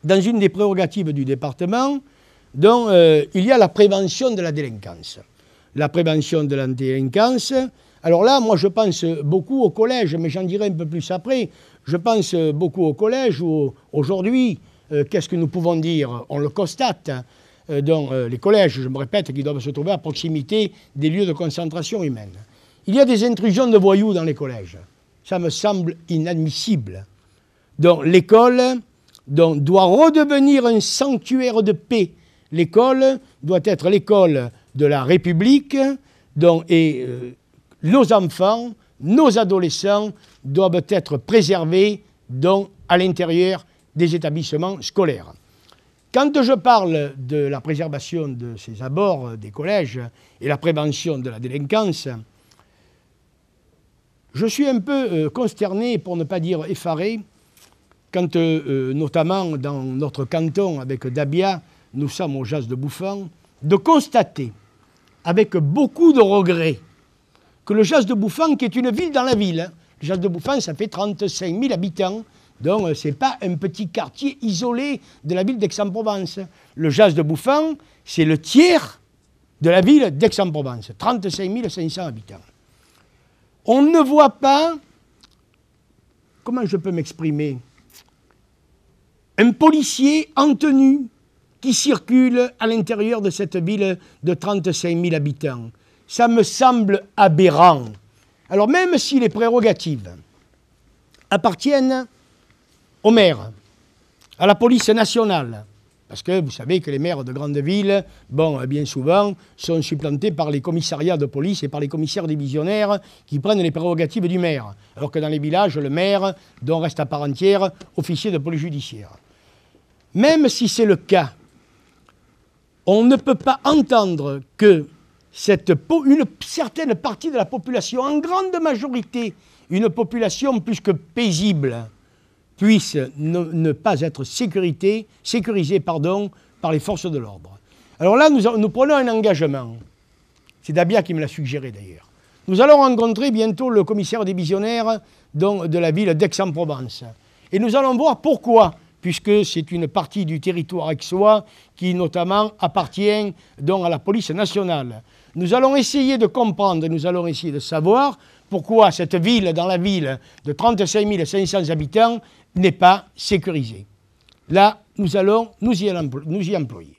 dans une des prérogatives du département, dont il y a la prévention de la délinquance. La prévention de la délinquance. Alors là, moi, je pense beaucoup au collège, mais j'en dirai un peu plus après. Je pense beaucoup au collège où, aujourd'hui, qu'est-ce que nous pouvons dire? On le constate. Dans les collèges, je me répète, qui doivent se trouver à proximité des lieux de concentration humaine. Il y a des intrusions de voyous dans les collèges. Ça me semble inadmissible. Donc l'école doit redevenir un sanctuaire de paix. L'école doit être l'école de la République et nos enfants, nos adolescents doivent être préservés à l'intérieur des établissements scolaires. Quand je parle de la préservation de ces abords des collèges et la prévention de la délinquance, je suis un peu consterné, pour ne pas dire effaré, quand, notamment dans notre canton, avec Dabia, nous sommes au Jas de Bouffan, de constater, avec beaucoup de regrets, que le Jas de Bouffan, qui est une ville dans la ville, le Jas de Bouffan, ça fait 35 000 habitants, donc ce n'est pas un petit quartier isolé de la ville d'Aix-en-Provence. Le Jas de Bouffan, c'est le tiers de la ville d'Aix-en-Provence, 35 500 habitants. On ne voit pas, comment je peux m'exprimer, un policier en tenue qui circule à l'intérieur de cette ville de 35 000 habitants. Ça me semble aberrant. Alors même si les prérogatives appartiennent au maire, à la police nationale, parce que vous savez que les maires de grandes villes, bien souvent, sont supplantés par les commissariats de police et par les commissaires divisionnaires qui prennent les prérogatives du maire, alors que dans les villages, le maire reste à part entière officier de police judiciaire. Même si c'est le cas, on ne peut pas entendre que une certaine partie de la population, en grande majorité, une population plus que paisible, puisse ne pas être sécurisée par les forces de l'ordre. Alors là, nous prenons un engagement. C'est Dabia qui me l'a suggéré d'ailleurs. Nous allons rencontrer bientôt le commissaire divisionnaire de la ville d'Aix-en-Provence. Et nous allons voir pourquoi, puisque c'est une partie du territoire aixois qui notamment appartient à la police nationale. Nous allons essayer de comprendre, nous allons essayer de savoir pourquoi cette ville, dans la ville de 35 500 habitants, n'est pas sécurisée. Là, nous allons nous y employer.